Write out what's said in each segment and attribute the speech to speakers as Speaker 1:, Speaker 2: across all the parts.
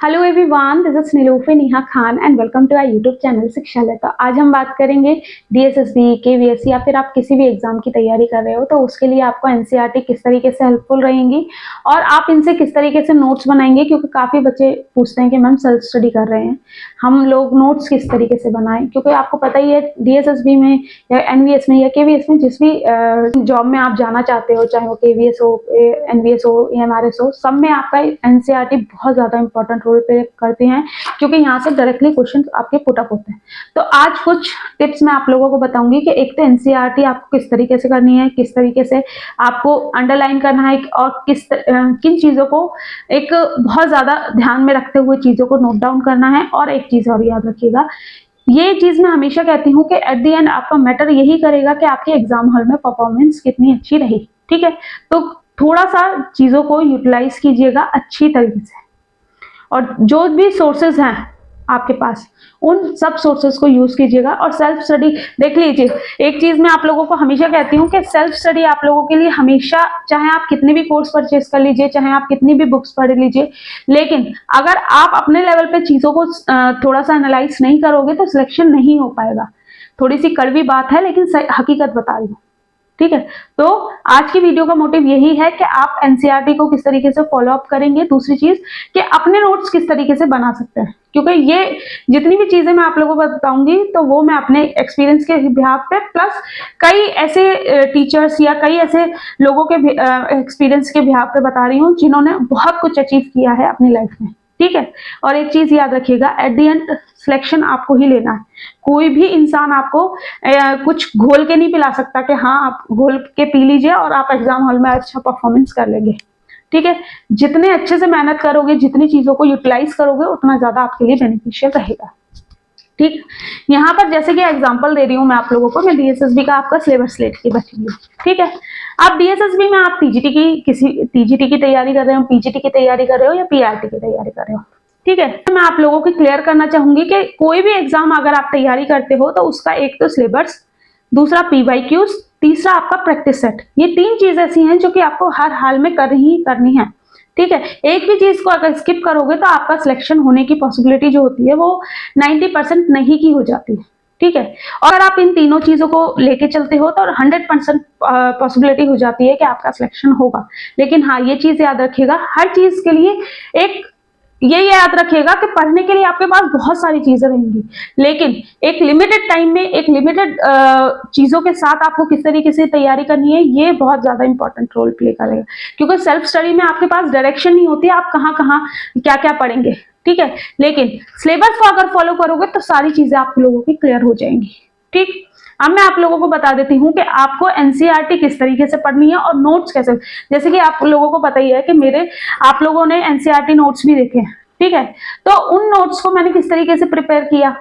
Speaker 1: Hello everyone, this is Nilufe Neha Khan and welcome to our YouTube channel Shikshalaya. तो आज हम बात करेंगे डीएसएसबी, केवीएससी या फिर आप किसी भी एग्जाम की तैयारी कर रहे हो तो उसके लिए आपको एनसीईआरटी किस तरीके से हेल्पफुल रहेंगी और आप इनसे किस तरीके से नोट्स बनाएंगे। क्योंकि काफ़ी बच्चे पूछते हैं कि मैम सेल्फ स्टडी कर रहे हैं, हम लोग नोट्स किस तरीके से बनाएं। क्योंकि आपको पता ही है डीएसएसबी में या एनवीएस में या केवीएस में जिस भी जॉब में आप जाना चाहते हो, चाहे वो केवीएस हो, एनवीएस हो, एमआरएस हो, सब में आपका एनसीईआरटी बहुत ज़्यादा इंपॉर्टेंट रोल पे करते हैं क्योंकि यहाँ से डायरेक्टली क्वेश्चन आपके पुट अप होते हैं। तो आज कुछ टिप्स मैं आप लोगों को बताऊंगी कि एक तो एनसीईआरटी आपको किस तरीके से करनी है, किस तरीके से आपको अंडरलाइन करना है और किन चीज़ों को एक बहुत ज़्यादा ध्यान में रखते हुए चीज़ों को नोट डाउन करना है। और एक चीज़ और याद रखिएगा, ये चीज मैं हमेशा कहती हूँ कि एट द एंड आपका मैटर यही करेगा कि आपके एग्जाम हॉल में परफॉर्मेंस कितनी अच्छी रही। ठीक है, तो थोड़ा सा चीजों को यूटिलाइज कीजिएगा अच्छी तरीके से और जो भी सोर्सेज हैं आपके पास उन सब सोर्सेज को यूज कीजिएगा। और सेल्फ स्टडी देख लीजिए, एक चीज मैं आप लोगों को हमेशा कहती हूँ कि सेल्फ स्टडी आप लोगों के लिए हमेशा, चाहे आप कितने भी कोर्स परचेज कर लीजिए, चाहे आप कितनी भी बुक्स पढ़ लीजिए, लेकिन अगर आप अपने लेवल पे चीजों को थोड़ा सा एनालाइज नहीं करोगे तो सिलेक्शन नहीं हो पाएगा। थोड़ी सी कड़वी बात है लेकिन हकीकत बता रही हूँ। ठीक है, तो आज की वीडियो का मोटिव यही है कि आप एनसीईआरटी को किस तरीके से फॉलो अप करेंगे। दूसरी चीज कि अपने नोट्स किस तरीके से बना सकते हैं, क्योंकि ये जितनी भी चीजें मैं आप लोगों को बताऊंगी तो वो मैं अपने एक्सपीरियंस के बिहाफ पे प्लस कई ऐसे टीचर्स या कई ऐसे लोगों के एक्सपीरियंस के बिहाफ पे बता रही हूँ जिन्होंने बहुत कुछ अचीव किया है अपनी लाइफ में। ठीक है, और एक चीज याद रखिएगा, एट द एंड सिलेक्शन आपको ही लेना है। कोई भी इंसान आपको कुछ घोल के नहीं पिला सकता कि हाँ आप घोल के पी लीजिए और आप एग्जाम हॉल में अच्छा परफॉर्मेंस कर लेंगे। ठीक है, जितने अच्छे से मेहनत करोगे, जितनी चीजों को यूटिलाइज करोगे, उतना ज्यादा आपके लिए बेनिफिशियल रहेगा। ठीक, यहाँ पर जैसे कि एग्जांपल दे रही हूँ मैं आप लोगों को, मैं डीएसएसबी का आपका सिलेबस लेट की बैठी हूँ। ठीक है, आप डीएसएसबी में आप टीजीटी की तैयारी कर रहे हो, पीजीटी की तैयारी कर रहे हो या पीआरटी की तैयारी कर रहे हो। ठीक है, तो मैं आप लोगों को क्लियर करना चाहूंगी कि कोई भी एग्जाम अगर आप तैयारी करते हो तो उसका एक तो सिलेबस, दूसरा पीवाईक्यूज, तीसरा आपका प्रैक्टिस सेट, ये तीन चीज ऐसी हैं जो कि आपको हर हाल में करनी है। ठीक है, एक भी चीज को अगर स्किप करोगे तो आपका सिलेक्शन होने की पॉसिबिलिटी जो होती है वो 90% नहीं की हो जाती है। ठीक है, और अगर आप इन तीनों चीजों को लेके चलते हो तो 100% पॉसिबिलिटी हो जाती है कि आपका सिलेक्शन होगा। लेकिन हाँ, ये चीज याद रखिएगा, हर चीज के लिए एक ये याद रखिएगा कि पढ़ने के लिए आपके पास बहुत सारी चीजें रहेंगी, लेकिन एक लिमिटेड टाइम में एक लिमिटेड चीजों के साथ आपको किस तरीके से तैयारी करनी है, ये बहुत ज्यादा इंपॉर्टेंट रोल प्ले करेगा। क्योंकि सेल्फ स्टडी में आपके पास डायरेक्शन नहीं होती, आप कहाँ कहाँ क्या क्या पढ़ेंगे। ठीक है, लेकिन सिलेबस को अगर फॉलो करोगे तो सारी चीजें आप लोगों की क्लियर हो जाएंगी। ठीक, अब मैं आप लोगों को बता देती हूँ कि आपको एनसीईआरटी किस तरीके से पढ़नी है और नोट्स कैसे। जैसे कि आप लोगों को पता ही है कि आप लोगों ने एनसीईआरटी नोट्स भी देखे हैं। ठीक है, तो उन नोट्स को मैंने किस तरीके से प्रिपेयर किया,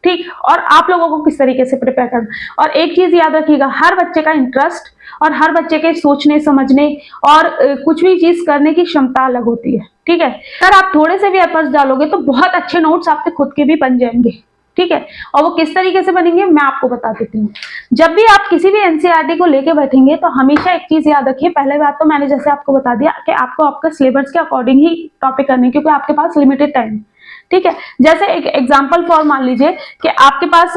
Speaker 1: ठीक, और आप लोगों को किस तरीके से प्रिपेयर करना। और एक चीज याद रखिएगा, हर बच्चे का इंटरेस्ट और हर बच्चे के सोचने समझने और कुछ भी चीज करने की क्षमता अलग होती है। ठीक है, अगर आप थोड़े से भी एफर्ट्स डालोगे तो बहुत अच्छे नोट्स आपके खुद के भी बन जाएंगे। ठीक है, और वो किस तरीके से बनेंगे मैं आपको बता देती हूँ। जब भी आप किसी भी एनसीईआरटी को लेके बैठेंगे तो हमेशा एक चीज याद रखिए, पहले बात तो मैंने जैसे आपको बता दिया कि आपको आपका सिलेबस के अकॉर्डिंग ही टॉपिक करने, क्योंकि आपके पास लिमिटेड टाइम। ठीक है, जैसे एक एग्जाम्पल फॉर मान लीजिए कि आपके पास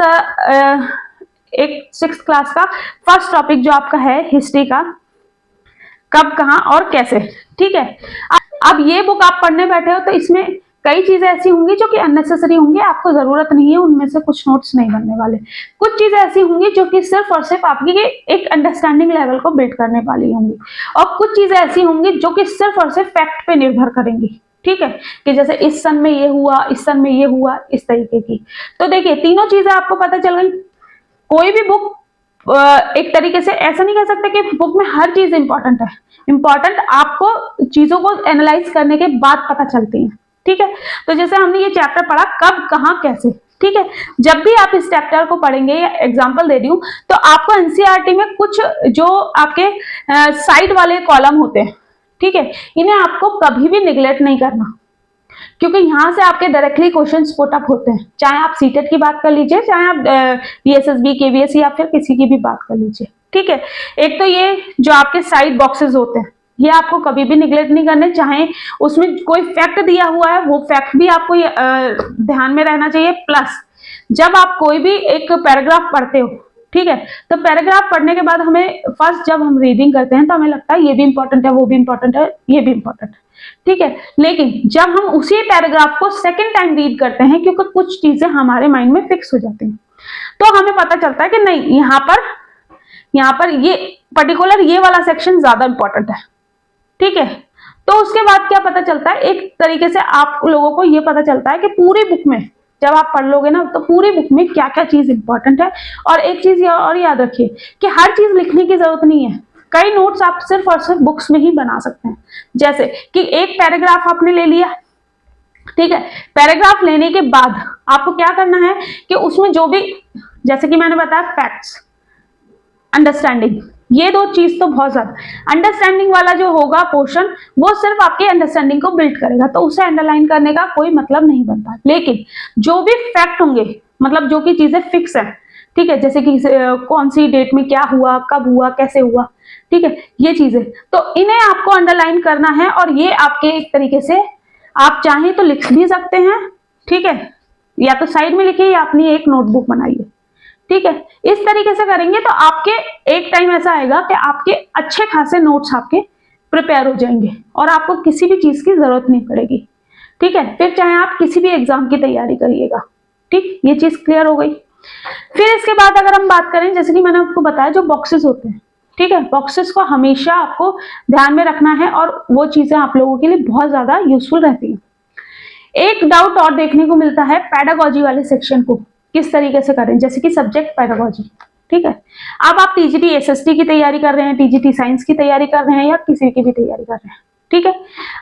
Speaker 1: एक 6th क्लास का फर्स्ट टॉपिक जो आपका है हिस्ट्री का, कब, कहाँ और कैसे। ठीक है, अब ये बुक आप पढ़ने बैठे हो तो इसमें कई चीजें ऐसी होंगी जो कि अननेसेसरी होंगी, आपको जरूरत नहीं है, उनमें से कुछ नोट्स नहीं बनने वाले। कुछ चीजें ऐसी होंगी जो कि सिर्फ और सिर्फ आपकी एक अंडरस्टैंडिंग लेवल को बिल्ड करने वाली होंगी, और कुछ चीजें ऐसी होंगी जो कि सिर्फ और सिर्फ फैक्ट पे निर्भर करेंगी। ठीक है, कि जैसे इस सन में ये हुआ, इस सन में ये हुआ, इस तरीके की। तो देखिए, तीनों चीजें आपको पता चल गई। कोई भी बुक एक तरीके से ऐसा नहीं कह सकते कि बुक में हर चीज इंपॉर्टेंट है। इंपॉर्टेंट आपको चीजों को एनालाइज करने के बाद पता चलती है। ठीक है, तो जैसे हमने ये चैप्टर पढ़ा कब, कहाँ, कैसे। ठीक है, जब भी आप इस चैप्टर को पढ़ेंगे, या एग्जांपल दे रही हूँ, तो आपको एनसीईआरटी में कुछ जो आपके साइड वाले कॉलम होते हैं, ठीक है, इन्हें आपको कभी भी निगलेक्ट नहीं करना, क्योंकि यहाँ से आपके डायरेक्टली क्वेश्चंस पुट अप होते हैं। चाहे आप सीटेट की बात कर लीजिए, चाहे आप डीएसएसबी, केवीएस या फिर किसी की भी बात कर लीजिए। ठीक है, एक तो ये जो आपके साइड बॉक्सेस होते हैं, ये आपको कभी भी निगलेक्ट नहीं करने, चाहे उसमें कोई फैक्ट दिया हुआ है वो फैक्ट भी आपको ध्यान में रहना चाहिए। प्लस जब आप कोई भी एक पैराग्राफ पढ़ते हो, ठीक है, तो पैराग्राफ पढ़ने के बाद हमें फर्स्ट जब हम रीडिंग करते हैं तो हमें लगता है ये भी इंपॉर्टेंट है, वो भी इंपॉर्टेंट है, ये भी इंपॉर्टेंट है, ठीक है, लेकिन जब हम उसी पैराग्राफ को सेकेंड टाइम रीड करते हैं, क्योंकि कुछ चीजें हमारे माइंड में फिक्स हो जाती हैं, तो हमें पता चलता है कि नहीं, यहाँ पर ये पर्टिकुलर ये वाला सेक्शन ज्यादा इंपॉर्टेंट है, ठीक है। तो उसके बाद क्या पता चलता है, एक तरीके से आप लोगों को ये पता चलता है कि पूरी बुक में जब आप पढ़ लोगे ना, तो पूरी बुक में क्या क्या चीज इंपॉर्टेंट है। और एक चीज और याद रखिए कि हर चीज लिखने की जरूरत नहीं है, कई नोट्स आप सिर्फ और सिर्फ बुक्स में ही बना सकते हैं। जैसे कि एक पैराग्राफ आपने ले लिया, ठीक है, पैराग्राफ लेने के बाद आपको क्या करना है कि उसमें जो भी, जैसे कि मैंने बताया फैक्ट्स, अंडरस्टैंडिंग, ये दो चीज तो बहुत ज्यादा, अंडरस्टैंडिंग वाला जो होगा पोर्शन वो सिर्फ आपकी अंडरस्टैंडिंग को बिल्ड करेगा, तो उसे अंडरलाइन करने का कोई मतलब नहीं बनता। लेकिन जो भी फैक्ट होंगे, मतलब जो कि चीजें फिक्स है, ठीक है, जैसे कि कौन सी डेट में क्या हुआ, कब हुआ, कैसे हुआ, ठीक है, ये चीजें, तो इन्हें आपको अंडरलाइन करना है। और ये आपके एक तरीके से आप चाहें तो लिख भी सकते हैं, ठीक है, या तो साइड में लिखिए या अपनी एक नोटबुक बनाइए, ठीक है। इस तरीके से करेंगे तो आपके एक टाइम ऐसा आएगा कि आपके अच्छे खासे नोट्स आपके प्रिपेयर हो जाएंगे और आपको किसी भी चीज की जरूरत नहीं पड़ेगी, ठीक है। फिर चाहे आप किसी भी एग्जाम की तैयारी करिएगा, ठीक, ये चीज क्लियर हो गई। फिर इसके बाद अगर हम बात करें, जैसे कि मैंने आपको बताया जो बॉक्सेस होते हैं, ठीक है, बॉक्सेस को हमेशा आपको ध्यान में रखना है और वो चीजें आप लोगों के लिए बहुत ज्यादा यूजफुल रहती हैं। एक डाउट और देखने को मिलता है पैडागॉजी वाले सेक्शन को किस तरीके से करें, जैसे कि सब्जेक्ट पैडागॉजी, ठीक है। अब आप टीजीटी एसएसटी की तैयारी कर रहे हैं, टीजीटी साइंस की तैयारी कर रहे हैं या किसी की भी तैयारी कर रहे हैं, ठीक है।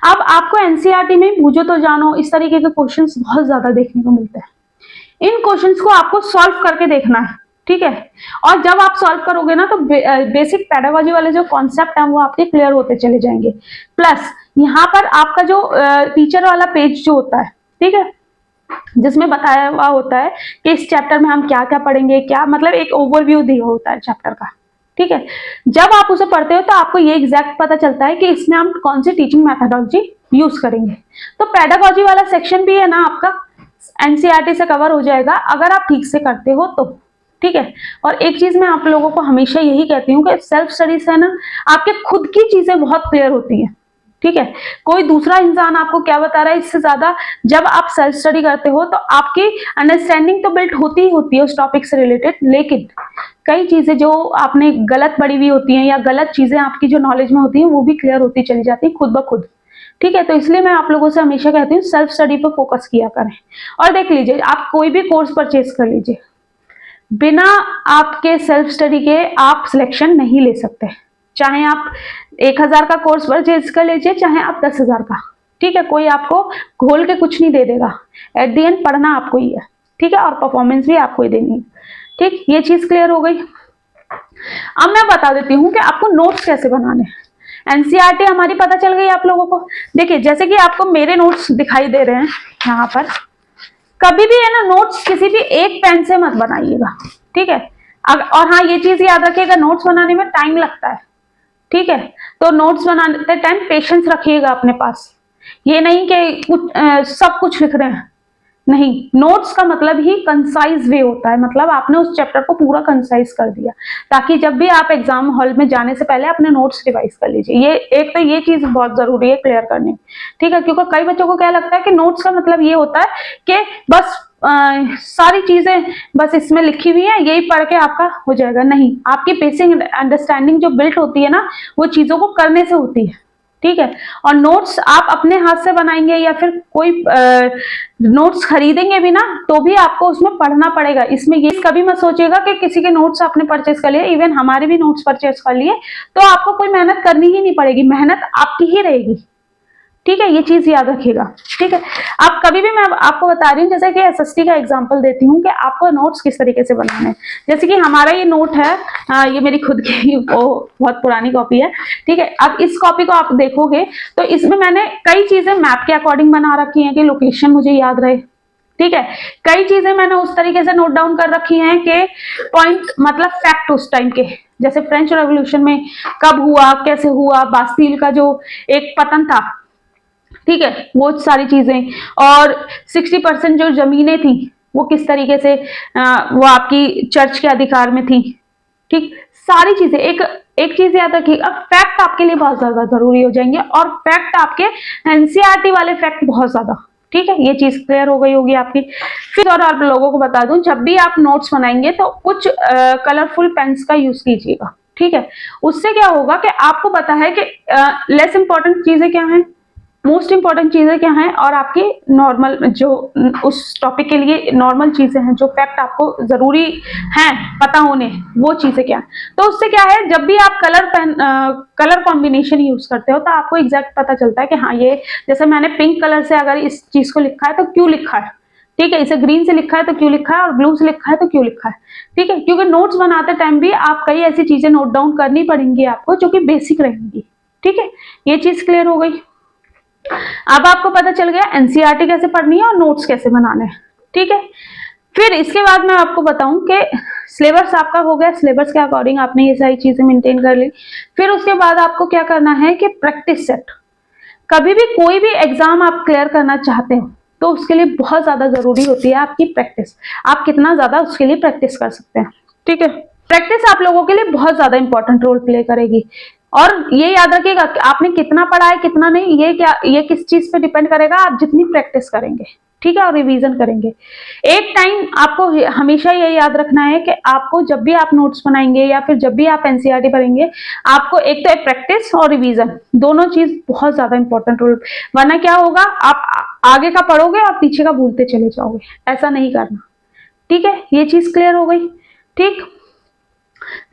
Speaker 1: अब आपको एनसीईआरटी में बूझो तो जानो इस तरीके के क्वेश्चंस बहुत ज्यादा देखने को मिलते हैं। इन क्वेश्चंस को आपको सॉल्व करके देखना है, ठीक है। और जब आप सॉल्व करोगे ना तो बेसिक पैडागॉजी वाले जो कॉन्सेप्ट है वो आपके क्लियर होते चले जाएंगे। प्लस यहाँ पर आपका जो टीचर वाला पेज जो होता है, ठीक है, जिसमें बताया हुआ होता है कि इस चैप्टर में हम क्या क्या पढ़ेंगे, क्या मतलब एक ओवरव्यू दिया होता है चैप्टर का, ठीक है। जब आप उसे पढ़ते हो तो आपको ये एग्जैक्ट पता चलता है कि इसमें हम कौन सी टीचिंग मैथोडोलॉजी यूज करेंगे। तो पैडागॉजी वाला सेक्शन भी है ना आपका एनसीईआरटी से कवर हो जाएगा अगर आप ठीक से करते हो तो, ठीक है। और एक चीज मैं आप लोगों को हमेशा यही कहती हूँ कि सेल्फ स्टडी से ना आपके खुद की चीजें बहुत क्लियर होती हैं, ठीक है। कोई दूसरा इंसान आपको क्या बता रहा है इससे ज्यादा जब आप सेल्फ स्टडी करते हो तो आपकी अंडरस्टैंडिंग तो बिल्ड होती ही होती है उस टॉपिक से रिलेटेड, लेकिन कई चीजें जो आपने गलत पढ़ी हुई होती हैं या गलत चीजें आपकी जो नॉलेज में होती हैं वो भी क्लियर होती चली जाती है खुद ब खुद, ठीक है। तो इसलिए मैं आप लोगों से हमेशा कहती हूँ सेल्फ स्टडी पर फोकस किया करें। और देख लीजिए, आप कोई भी कोर्स परचेज कर लीजिए, बिना आपके सेल्फ स्टडी के आप सिलेक्शन नहीं ले सकते। चाहे आप 1000 का कोर्स परचेज कर लीजिए, चाहे आप 10,000 का, ठीक है, कोई आपको घोल के कुछ नहीं दे देगा। एट दी एंड पढ़ना आपको ही है, ठीक है, और परफॉर्मेंस भी आपको ही देनी है, ठीक। ये चीज क्लियर हो गई। अब मैं बता देती हूँ कि आपको नोट्स कैसे बनाने हैं। एनसीईआरटी हमारी पता चल गई आप लोगों को। देखिए, जैसे कि आपको मेरे नोट्स दिखाई दे रहे हैं यहाँ पर, कभी भी है ना नोट्स किसी भी एक पेन से मत बनाइएगा, ठीक है। और हाँ, ये चीज याद रखिएगा, नोट्स बनाने में टाइम लगता है, ठीक है। तो नोट्स बनाते टाइम पेशेंस रखिएगा अपने पास, ये नहीं कि सब कुछ लिख रहे हैं, नहीं। नोट्स का मतलब ही कंसाइज वे होता है, मतलब आपने उस चैप्टर को पूरा कंसाइज कर दिया ताकि जब भी आप एग्जाम हॉल में जाने से पहले अपने नोट्स रिवाइज कर लीजिए। ये एक तो ये चीज बहुत जरूरी है क्लियर करनी, ठीक है, क्योंकि कई बच्चों को क्या लगता है कि नोट्स का मतलब ये होता है कि बस सारी चीजें बस इसमें लिखी हुई है, यही पढ़ के आपका हो जाएगा। नहीं, आपकी बेसिक अंडरस्टैंडिंग जो बिल्ड होती है ना वो चीजों को करने से होती है, ठीक है। और नोट्स आप अपने हाथ से बनाएंगे या फिर कोई नोट्स खरीदेंगे भी ना तो भी आपको उसमें पढ़ना पड़ेगा। इसमें ये कभी मत सोचिएगा कि किसी के नोट्स आपने परचेज कर लिए, इवन हमारे भी नोट्स परचेज कर लिए तो आपको कोई मेहनत करनी ही नहीं पड़ेगी, मेहनत आपकी ही रहेगी, ठीक है। ये चीज याद रखिएगा, ठीक है। आप कभी भी मैं आपको बता रही हूँ, जैसे कि एसएसटी का एग्जांपल देती हूँ कि आपको नोट्स किस तरीके से बनाने हैं। जैसे कि हमारा ये नोट है, ये मेरी खुद की वो बहुत पुरानी कॉपी है, ठीक है। अब इस कॉपी को आप देखोगे तो इसमें मैंने कई चीजें मैप के अकॉर्डिंग बना रखी हैं कि लोकेशन मुझे याद रहे, ठीक है। कई चीजें मैंने उस तरीके से नोट डाउन कर रखी हैं कि पॉइंट मतलब फैक्ट उस टाइम के जैसे फ्रेंच रेवोल्यूशन में कब हुआ, कैसे हुआ, बास्टील का जो एक पतन था, ठीक है, वो सारी चीजें, और 60% जो जमीनें थी वो किस तरीके से वो आपकी चर्च के अधिकार में थी, ठीक, सारी चीजें। एक एक चीज याद रखिए, अब फैक्ट आपके लिए बहुत ज्यादा जरूरी हो जाएंगे, और फैक्ट आपके एनसीईआरटी वाले फैक्ट बहुत ज्यादा, ठीक है, ये चीज क्लियर हो गई होगी आपकी। फिर और आप लोगों को बता दूं, जब भी आप नोट्स बनाएंगे तो कुछ कलरफुल पेन्स का यूज कीजिएगा, ठीक है। उससे क्या होगा कि आपको पता है कि लेस इंपॉर्टेंट चीजें क्या हैं, मोस्ट इंपॉर्टेंट चीजें क्या हैं, और आपकी नॉर्मल जो उस टॉपिक के लिए नॉर्मल चीजें हैं, जो फैक्ट आपको जरूरी हैं पता होने, वो चीजें क्या हैं। तो उससे क्या है, जब भी आप कलर कॉम्बिनेशन यूज करते हो तो आपको एग्जैक्ट पता चलता है कि हाँ, ये जैसे मैंने पिंक कलर से अगर इस चीज को लिखा है तो क्यों लिखा है, ठीक है, इसे ग्रीन से लिखा है तो क्यों लिखा है, और ब्लू से लिखा है तो क्यों लिखा है, ठीक है, क्योंकि नोट्स बनाते टाइम भी आप कई ऐसी चीजें नोट डाउन करनी पड़ेंगी आपको जो कि बेसिक रहेंगी, ठीक है। ये चीज क्लियर हो गई। अब आपको पता चल गया एनसीईआरटी कैसे पढ़नी है और नोट्स कैसे बनाने हैं, ठीक है। फिर इसके बाद मैं आपको बताऊं कि सिलेबस आपका हो गया, सिलेबस के अकॉर्डिंग आपने ये सारी चीजें मेंटेन कर ली। फिर उसके बाद आपको क्या करना है कि प्रैक्टिस सेट। कभी भी कोई भी एग्जाम आप क्लियर करना चाहते हो तो उसके लिए बहुत ज्यादा जरूरी होती है आपकी प्रैक्टिस। आप कितना ज्यादा उसके लिए प्रैक्टिस कर सकते हैं, ठीक है। प्रैक्टिस आप लोगों के लिए बहुत ज्यादा इंपॉर्टेंट रोल प्ले करेगी, और ये याद रखिएगा कि आपने कितना पढ़ा है कितना नहीं, ये किस चीज पे डिपेंड करेगा, आप जितनी प्रैक्टिस करेंगे, ठीक है, और रिवीजन करेंगे। एक टाइम आपको हमेशा ये याद रखना है कि आपको जब भी आप नोट्स बनाएंगे या फिर जब भी आप एनसीईआरटी पढ़ेंगे, आपको एक तो प्रैक्टिस और रिवीजन दोनों चीज बहुत ज्यादा इंपॉर्टेंट रोल, वरना क्या होगा, आप आगे का पढ़ोगे और पीछे का भूलते चले जाओगे, ऐसा नहीं करना, ठीक है। ये चीज क्लियर हो गई, ठीक।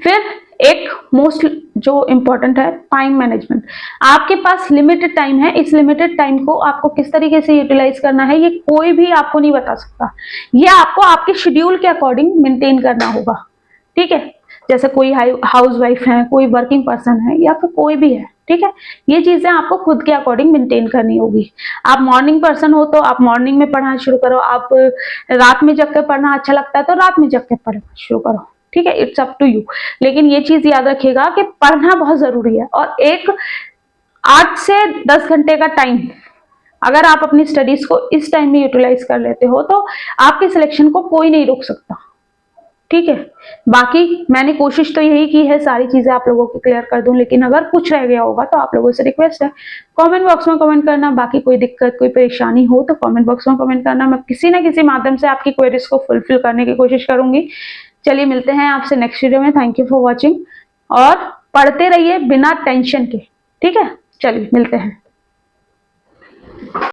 Speaker 1: फिर एक मोस्ट जो इंपॉर्टेंट है, टाइम मैनेजमेंट। आपके पास लिमिटेड टाइम है, इस लिमिटेड टाइम को आपको किस तरीके से यूटिलाइज करना है ये कोई भी आपको नहीं बता सकता, ये आपको आपके शेड्यूल के अकॉर्डिंग मेंटेन करना होगा, ठीक है। जैसे कोई हाउस वाइफ है, कोई वर्किंग पर्सन है, या फिर कोई भी है, ठीक है, ये चीजें आपको खुद के अकॉर्डिंग मेंटेन करनी होगी। आप मॉर्निंग पर्सन हो तो आप मॉर्निंग में पढ़ना शुरू करो, आप रात में जग कर पढ़ना अच्छा लगता है तो रात में जग कर पढ़ना शुरू करो, ठीक है, इट्स अप टू यू। लेकिन ये चीज याद रखिएगा कि पढ़ना बहुत जरूरी है, और एक 8 से 10 घंटे का टाइम अगर आप अपनी स्टडीज को इस टाइम में यूटिलाइज कर लेते हो तो आपके सिलेक्शन को कोई नहीं रोक सकता, ठीक है। बाकी मैंने कोशिश तो यही की है सारी चीजें आप लोगों को क्लियर कर दूं, लेकिन अगर कुछ रह गया होगा तो आप लोगों से रिक्वेस्ट है कमेंट बॉक्स में कमेंट करना। बाकी कोई दिक्कत कोई परेशानी हो तो कमेंट बॉक्स में कमेंट करना, मैं किसी ना किसी माध्यम से आपकी क्वेरीज को फुलफिल करने की कोशिश करूंगी। चलिए मिलते हैं आपसे नेक्स्ट वीडियो में। थैंक यू फॉर वॉचिंग, और पढ़ते रहिए बिना टेंशन के, ठीक है। चलिए मिलते हैं।